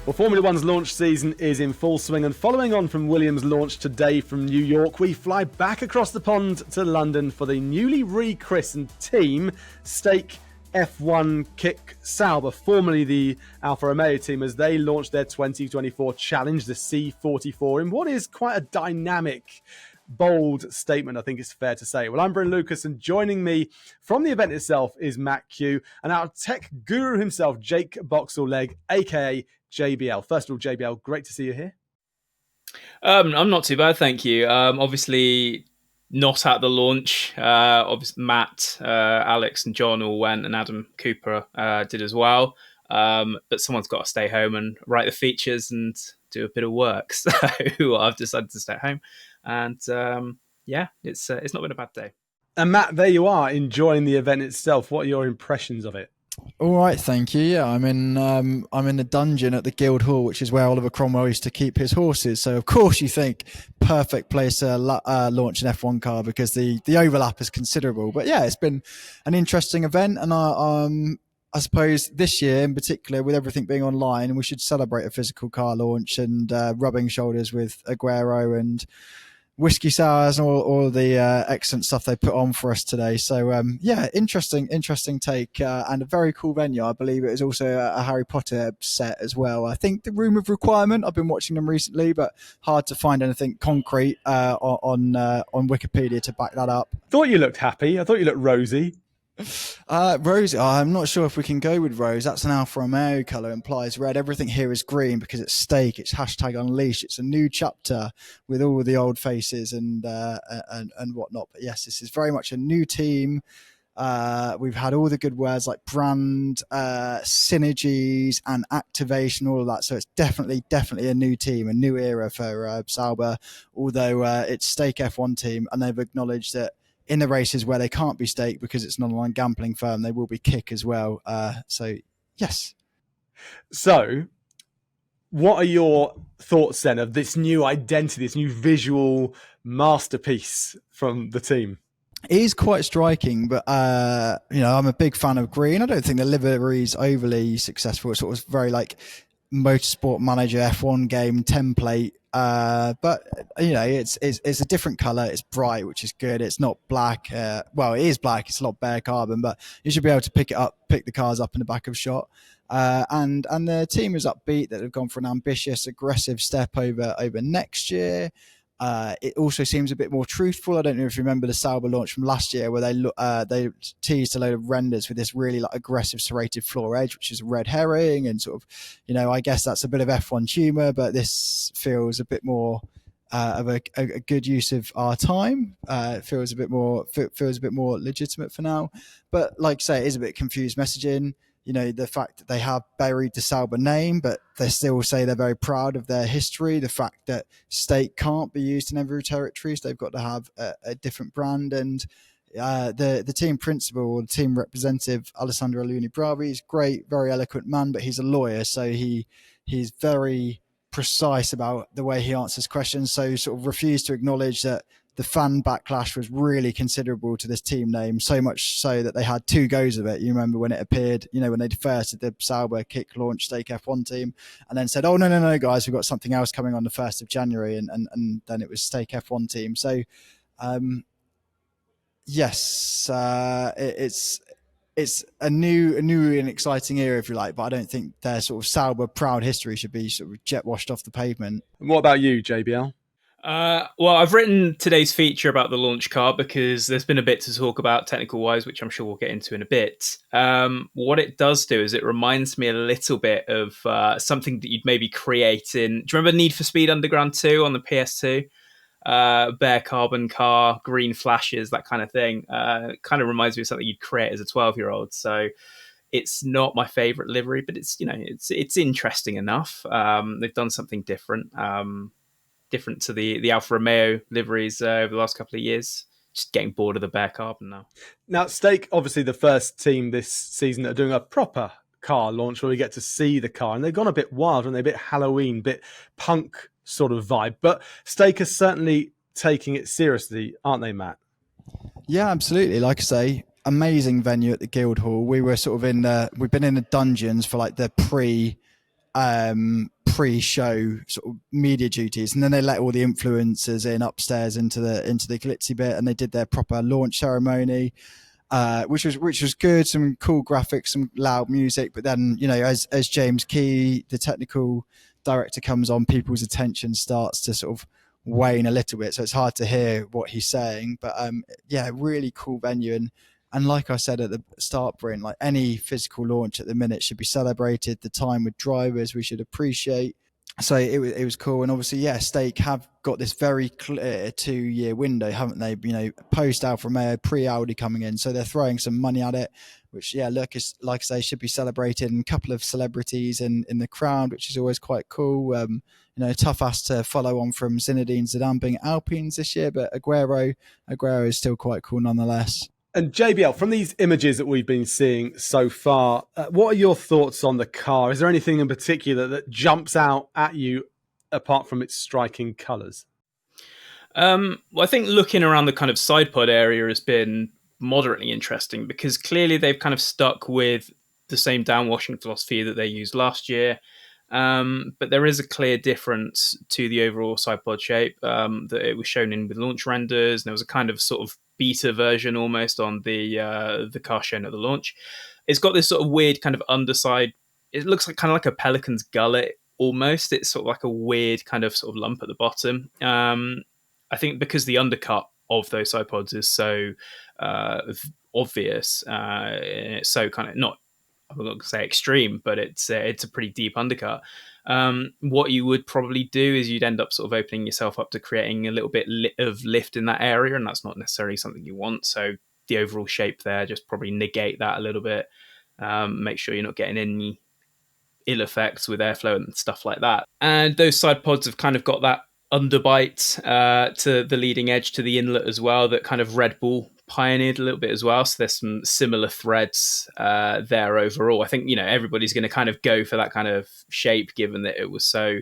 Well, Formula One's launch season is in full swing, and following on from Williams' launch today from New York, we fly back across the pond to London for the newly rechristened team, Stake F1 kick Sauber, formerly the Alfa Romeo team, as they launched their 2024 challenge, the C44, in what is quite a dynamic, bold statement, I think it's fair to say. Well, I'm Bryn Lucas, and joining me from the event itself is Matt Q and our tech guru himself, Jake Boxall-Legge, aka JBL. First of all, JBL, great to see you here. I'm not too bad, thank you. Obviously not at the launch. Obviously Matt, Alex and John all went, and Adam Cooper did as well. But someone's got to stay home and write the features and do a bit of work. So I've decided to stay at home. And it's not been a bad day. And Matt, there you are, enjoying the event itself. What are your impressions of it? All right, thank you. Yeah, I'm in the dungeon at the Guildhall, which is where Oliver Cromwell used to keep his horses. So of course you think perfect place to launch an F1 car, because the overlap is considerable. But yeah, it's been an interesting event, and I suppose this year in particular, with everything being online, we should celebrate a physical car launch and rubbing shoulders with Aguero and whiskey sours and all the excellent stuff they put on for us today. So yeah, interesting take, and a very cool venue. I believe it is also a Harry Potter set as well. I think the Room of Requirement, I've been watching them recently, but hard to find anything concrete on Wikipedia to back that up. Thought you looked happy. I thought you looked rosy. Rose, I'm not sure if we can go with rose. That's an Alfa Romeo colour, implies red. Everything here is green because it's Stake. It's hashtag Unleash. It's a new chapter with all the old faces and whatnot. But yes, this is very much a new team. We've had all the good words like brand, synergies and activation, all of that. So it's definitely a new team, a new era for Sauber, although it's Stake F1 team, and they've acknowledged that in the races where they can't be Stake because it's an online gambling firm, they will be Kick as well. So, yes. So, what are your thoughts then of this new identity, this new visual masterpiece from the team? It is quite striking, but I'm a big fan of green. I don't think the livery is overly successful. It's sort of very like Motorsport Manager F1 game template. But it's a different color. It's bright, which is good. It's not black. Well, it is black. It's a lot bare carbon, but you should be able to pick the cars up in the back of shot. And the team is upbeat that they've gone for an ambitious, aggressive step over next year. It also seems a bit more truthful. I don't know if you remember the Sauber launch from last year, where they teased a load of renders with this really like aggressive serrated floor edge, which is a red herring, and sort of, I guess that's a bit of F1 humour, but this feels a bit more of a good use of our time. It feels a bit more legitimate for now. But like I say, it is a bit confused messaging. The fact that they have buried the Sauber name, but they still say they're very proud of their history. The fact that Stake can't be used in every territory, so they've got to have a different brand. And the team principal, or the team representative, Alessandro Aluni-Bravi, is great, very eloquent man, but he's a lawyer, so he's very precise about the way he answers questions. So sort of refused to acknowledge that the fan backlash was really considerable to this team name, so much so that they had two goes of it. You remember when it appeared, when they first did the Sauber kick launch Stake F1 team, and then said, oh, no, guys, we've got something else coming on the 1st of January. And then it was Stake F1 team. So, yes, it's a new and exciting era, if you like, but I don't think their sort of Sauber proud history should be sort of jet washed off the pavement. And what about you, JBL? Well, I've written today's feature about the launch car because there's been a bit to talk about technical-wise, which I'm sure we'll get into in a bit. What it does do is it reminds me a little bit of something that you'd maybe create in... Do you remember Need for Speed Underground 2 on the PS2? Bare carbon car, green flashes, that kind of thing. Kind of reminds me of something you'd create as a 12-year-old. So it's not my favourite livery, but it's interesting enough. They've done something different. Different to the Alfa Romeo liveries over the last couple of years. Just getting bored of the bare carbon now. Now, Stake, obviously the first team this season that are doing a proper car launch where we get to see the car, and they've gone a bit wild, and they're a bit Halloween, bit punk sort of vibe. But Stake is certainly taking it seriously, aren't they, Matt? Yeah, absolutely. Like I say, amazing venue at the Guildhall. We were sort of we've been in the dungeons for like the pre-show sort of media duties, and then they let all the influencers in upstairs into the glitzy bit, and they did their proper launch ceremony, which was good. Some cool graphics, some loud music, but then as James Key, the technical director, comes on, people's attention starts to sort of wane a little bit, so it's hard to hear what he's saying. But really cool venue, and like I said at the start, Bryn, like any physical launch at the minute should be celebrated. The time with drivers we should appreciate. So it was cool. And obviously, Stake have got this very clear 2-year window, haven't they? Post Alfa Romeo, pre-Audi coming in. So they're throwing some money at it, which, look, is, like I say, should be celebrated. And a couple of celebrities in the crowd, which is always quite cool. Tough ass to follow on from Zinedine Zidane being Alpines this year, but Aguero is still quite cool nonetheless. And JBL, from these images that we've been seeing so far, what are your thoughts on the car? Is there anything in particular that jumps out at you apart from its striking colours? Well, I think looking around the kind of side pod area has been moderately interesting, because clearly they've kind of stuck with the same downwashing philosophy that they used last year. But there is a clear difference to the overall side pod shape that it was shown in with launch renders. And there was a kind of sort of beta version almost on the car shown at the launch. It's got this sort of weird kind of underside. It looks like kind of like a pelican's gullet almost. It's sort of like a weird kind of sort of lump at the bottom. I think because the undercut of those side pods is so obvious, it's so kind of not, I'm not going to say extreme, but it's a pretty deep undercut. What you would probably do is you'd end up sort of opening yourself up to creating a little bit of lift in that area, and that's not necessarily something you want. So the overall shape there, just probably negate that a little bit. Make sure you're not getting any ill effects with airflow and stuff like that. And those side pods have kind of got that underbite to the leading edge, to the inlet as well, that kind of Red Bull pioneered a little bit as well. So there's some similar threads there overall. I think everybody's going to kind of go for that kind of shape, given that it was so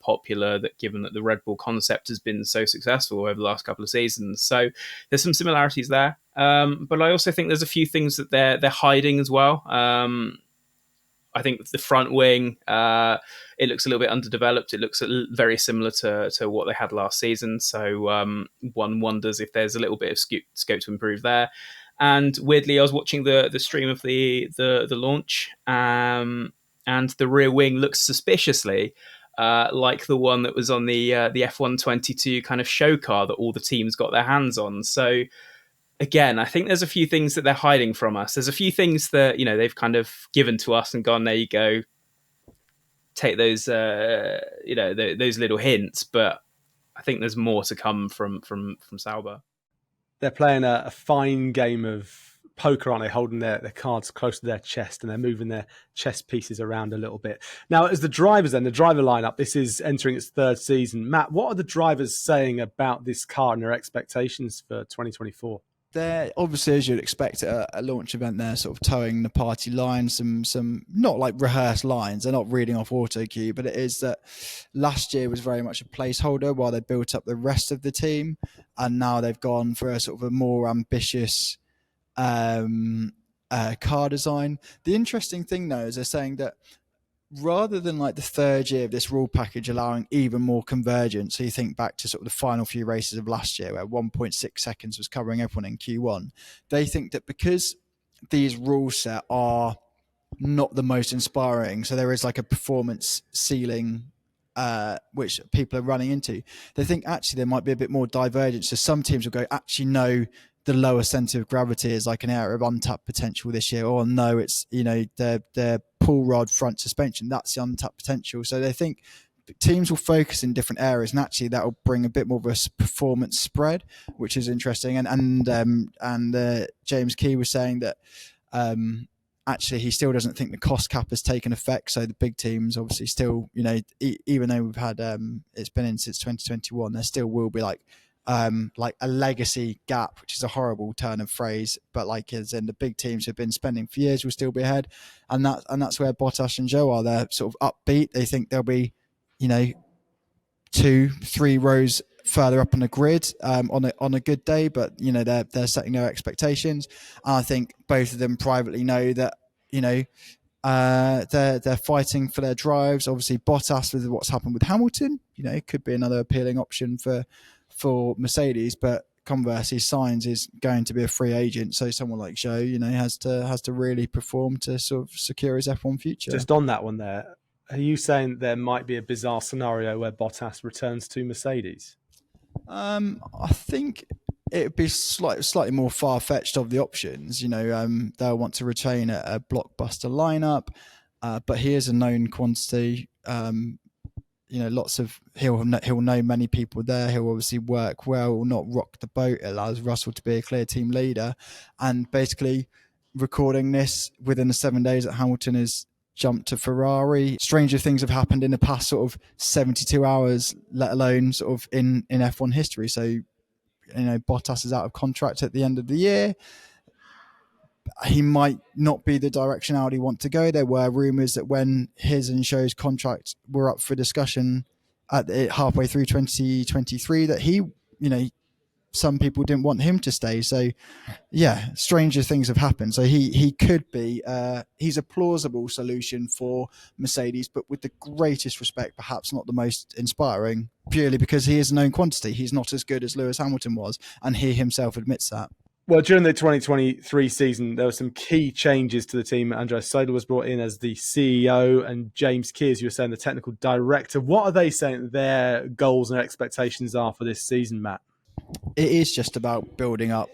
popular, that given that the Red Bull concept has been so successful over the last couple of seasons. So there's some similarities there, but I also think there's a few things that they're hiding as well. I think the front wing, it looks a little bit underdeveloped. It looks very similar to what they had last season. So one wonders if there's a little bit of scope to improve there. And weirdly, I was watching the stream of the launch, and the rear wing looks suspiciously like the one that was on the F1 22 kind of show car that all the teams got their hands on. So again, I think there's a few things that they're hiding from us. There's a few things that they've kind of given to us and gone, there you go, take those those little hints. But I think there's more to come from Sauber. They're playing a fine game of poker, aren't they? Holding their cards close to their chest, and they're moving their chess pieces around a little bit. Now, as the drivers, then the driver lineup, this is entering its third season. Matt, what are the drivers saying about this car and their expectations for 2024? They're obviously, as you'd expect at a launch event, they're sort of towing the party line, some not like rehearsed lines. They're not reading off auto cue, but it is that last year was very much a placeholder while they built up the rest of the team, and now they've gone for a sort of a more ambitious car design. The interesting thing though is they're saying that rather than like the third year of this rule package allowing even more convergence, so you think back to sort of the final few races of last year where 1.6 seconds was covering everyone in Q1, they think that because these rule set are not the most inspiring, so there is like a performance ceiling which people are running into, they think actually there might be a bit more divergence. So some teams will go, actually no, the lower centre of gravity is like an area of untapped potential this year, or no, it's their pull rod front suspension, that's the untapped potential. So they think teams will focus in different areas, and actually that will bring a bit more of a performance spread, which is interesting. And James Key was saying that actually he still doesn't think the cost cap has taken effect. So the big teams obviously still, even though we've had it's been in since 2021, there still will be like a legacy gap, which is a horrible turn of phrase, but like as in the big teams who've been spending for years will still be ahead, and that's where Bottas and Joe are. They're sort of upbeat. They think they'll be 2-3 rows further up on the grid on a good day, but they're setting their expectations. And I think both of them privately know that They're fighting for their drives. Obviously, Bottas with what's happened with Hamilton, it could be another appealing option for Mercedes. But conversely, Sainz is going to be a free agent, so someone like Zhou, has to really perform to sort of secure his F1 future. Just on that one there, are you saying there might be a bizarre scenario where Bottas returns to Mercedes? I think it would be slightly more far-fetched of the options. They'll want to retain a blockbuster lineup, but he is a known quantity. He'll know many people there. He'll obviously work well, will not rock the boat. It allows Russell to be a clear team leader, and basically recording this within the 7 days that Hamilton is jumped to Ferrari. Stranger things have happened in the past sort of 72 hours, let alone sort of in F1 history. So, Bottas is out of contract at the end of the year. He might not be the direction Audi want to go. There were rumours that when his and Zhou's contracts were up for discussion halfway through 2023, that some people didn't want him to stay. So, yeah, stranger things have happened. So he could be, he's a plausible solution for Mercedes, but with the greatest respect, perhaps not the most inspiring, purely because he is a known quantity. He's not as good as Lewis Hamilton was, and he himself admits that. Well, during the 2023 season, there were some key changes to the team. Andreas Seidl was brought in as the CEO, and James Key, as you were saying, the technical director. What are they saying their goals and expectations are for this season, Matt? It is just about building up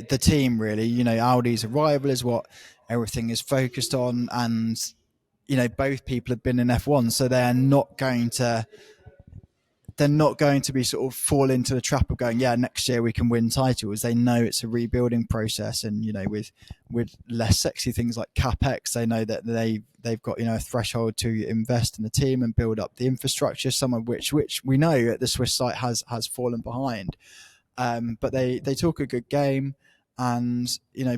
the team, really. Audi's arrival is what everything is focused on, and both people have been in F1, so they're not going to be sort of fall into the trap of going, next year we can win titles. They know it's a rebuilding process, and with less sexy things like CapEx, they know that they've got a threshold to invest in the team and build up the infrastructure, some of which we know at the Swiss site has fallen behind. But they talk a good game, and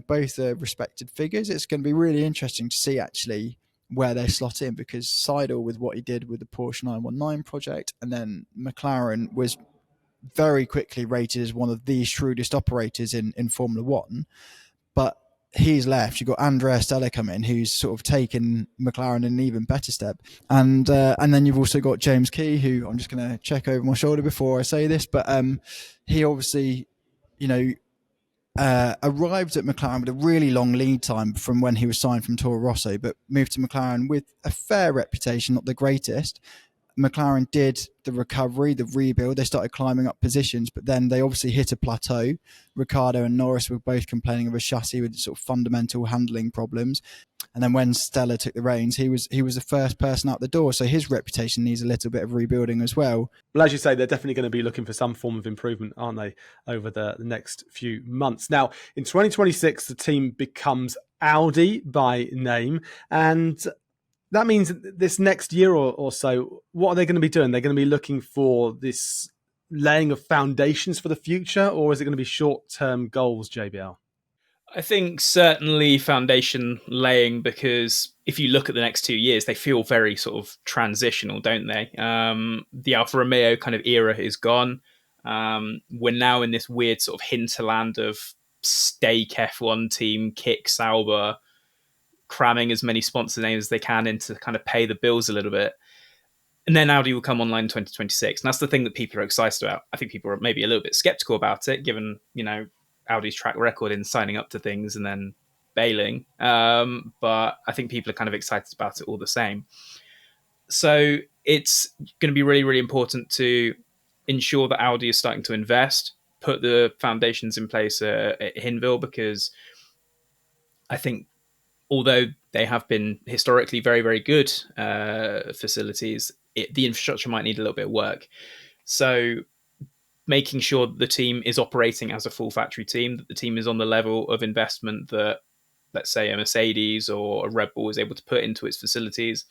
both are respected figures. It's going to be really interesting to see actually where they slot in, because Seidl, with what he did with the Porsche 919 project, and then McLaren was very quickly rated as one of the shrewdest operators in Formula One. But he's left. You've got Andrea Stella come in, who's sort of taken McLaren in an even better step. And then you've also got James Key, who I'm just going to check over my shoulder before I say this, but he obviously, arrived at McLaren with a really long lead time from when he was signed from Toro Rosso, but moved to McLaren with a fair reputation, not the greatest. McLaren did the recovery, the rebuild. They started climbing up positions, but then they obviously hit a plateau. Ricciardo and Norris were both complaining of a chassis with sort of fundamental handling problems. And then when Stella took the reins, he was the first person out the door. So his reputation needs a little bit of rebuilding as well. Well, as you say, they're definitely going to be looking for some form of improvement, aren't they, over the next few months. Now, in 2026, the team becomes Audi by name, and that means this next year or so, what are they going to be doing? They're going to be looking for this laying of foundations for the future, or is it going to be short-term goals, JBL? I think certainly foundation laying, because if you look at the next 2 years, they feel very sort of transitional, don't they? The Alfa Romeo kind of era is gone. We're now in this weird sort of hinterland of Stake F1 team, kick Sauber, cramming as many sponsor names as they can in to kind of pay the bills a little bit. And then Audi will come online in 2026. And that's the thing that people are excited about. I think people are maybe a little bit skeptical about it, given, Audi's track record in signing up to things and then bailing. But I think people are kind of excited about it all the same. So it's going to be really, really important to ensure that Audi is starting to invest, put the foundations in place at Hinwil, because I think although they have been historically very, very good facilities, the infrastructure might need a little bit of work. So making sure that the team is operating as a full factory team, that the team is on the level of investment that, let's say, a Mercedes or a Red Bull is able to put into its facilities,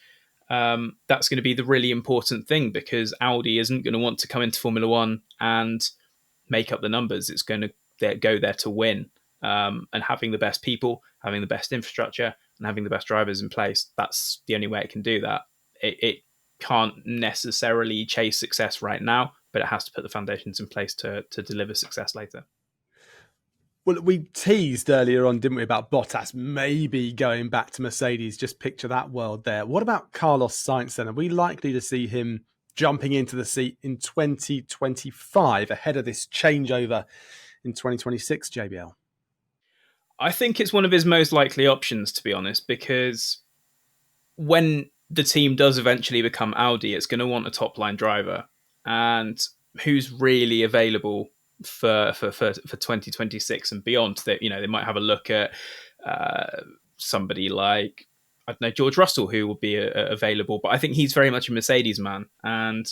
that's going to be the really important thing, because Audi isn't going to want to come into Formula One and make up the numbers. It's going to go there to win. And having the best people, having the best infrastructure, and having the best drivers in place, that's the only way it can do that. It can't necessarily chase success right now, but it has to put the foundations in place to deliver success later. Well, we teased earlier on, didn't we, about Bottas maybe going back to Mercedes. Just picture that world there. What about Carlos Sainz then? Are we likely to see him jumping into the seat in 2025 ahead of this changeover in 2026, JBL? I think it's one of his most likely options, to be honest, because when the team does eventually become Audi, it's going to want a top-line driver. And who's really available for 2026 and beyond? That, you know, they might have a look at somebody like, I don't know, George Russell, who will be available, but I think he's very much a Mercedes man. And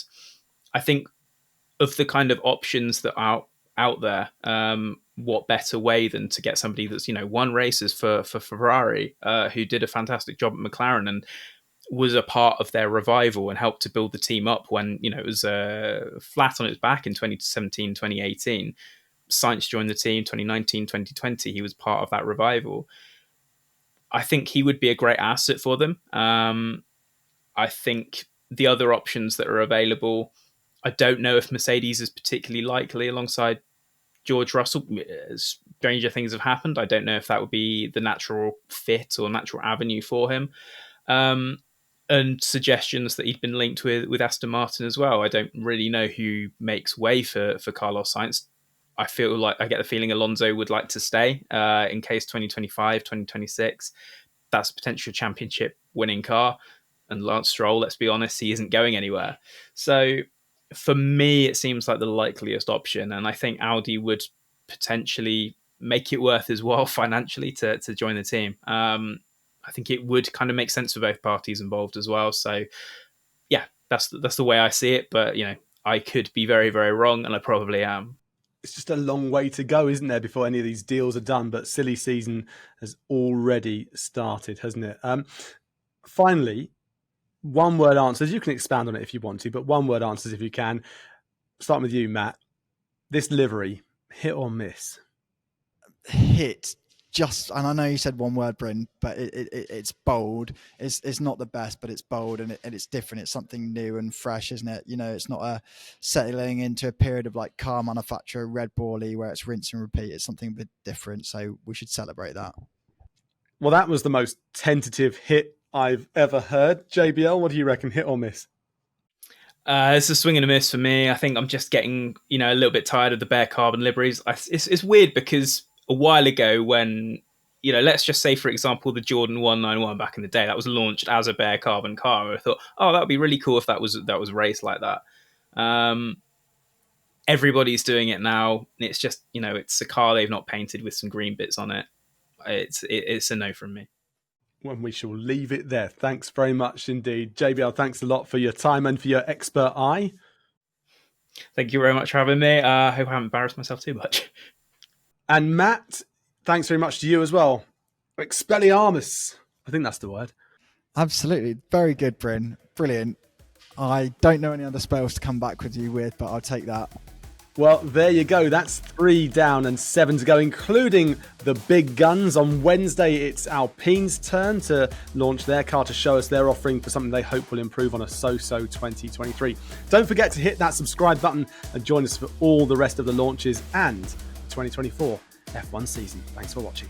I think of the kind of options that are out there, what better way than to get somebody that's, you know, won races for Ferrari, who did a fantastic job at McLaren and was a part of their revival and helped to build the team up when, you know, it was flat on its back in 2017, 2018. Sainz joined the team 2019, 2020. He was part of that revival. I think he would be a great asset for them. I think the other options that are available, I don't know if Mercedes is particularly likely alongside George Russell. Stranger things have happened. I don't know if that would be the natural fit or natural avenue for him. And suggestions that he'd been linked with Aston Martin as well. I don't really know who makes way for Carlos Sainz. I feel like I get the feeling Alonso would like to stay in case 2025, 2026, that's a potential championship winning car. And Lance Stroll, let's be honest, he isn't going anywhere. So for me, it seems like the likeliest option. And I think Audi would potentially make it worth his while financially to join the team. I think it would kind of make sense for both parties involved as well. So yeah, that's the way I see it. But, you know, I could be very, very wrong, and I probably am. It's just a long way to go, isn't there, before any of these deals are done? But silly season has already started, hasn't it? Finally, one-word answers. You can expand on it if you want to, but one-word answers if you can. Starting with you, Matt. This livery, hit or miss? Hit. Just, and I know you said one word, Bryn, but it's bold. It's not the best, but it's bold and it's different. It's something new and fresh, isn't it? You know, it's not a settling into a period of like car manufacturer Red Bull-y where it's rinse and repeat. It's something a bit different. So we should celebrate that. Well, that was the most tentative hit I've ever heard. JBL, what do you reckon, hit or miss? It's a swing and a miss for me. I think I'm just getting, you know, a little bit tired of the bare carbon liveries. It's weird because a while ago when, you know, let's just say, for example, the Jordan 191 back in the day, that was launched as a bare carbon car. I thought, oh, that would be really cool if that was raced like that. Everybody's doing it now. It's just, you know, it's a car they've not painted with some green bits on it. It's a no from me. Well, we shall leave it there. Thanks very much indeed. JBL, thanks a lot for your time and for your expert eye. Thank you very much for having me. I hope I haven't embarrassed myself too much. And Matt, thanks very much to you as well. Expelliarmus. I think that's the word. Absolutely. Very good, Bryn. Brilliant. I don't know any other spells to come back with you with, but I'll take that. Well, there you go. That's 3 down and 7 to go, including the big guns. On Wednesday, it's Alpine's turn to launch their car to show us their offering for something they hope will improve on a So-So 2023. Don't forget to hit that subscribe button and join us for all the rest of the launches and 2024 F1 season. Thanks for watching.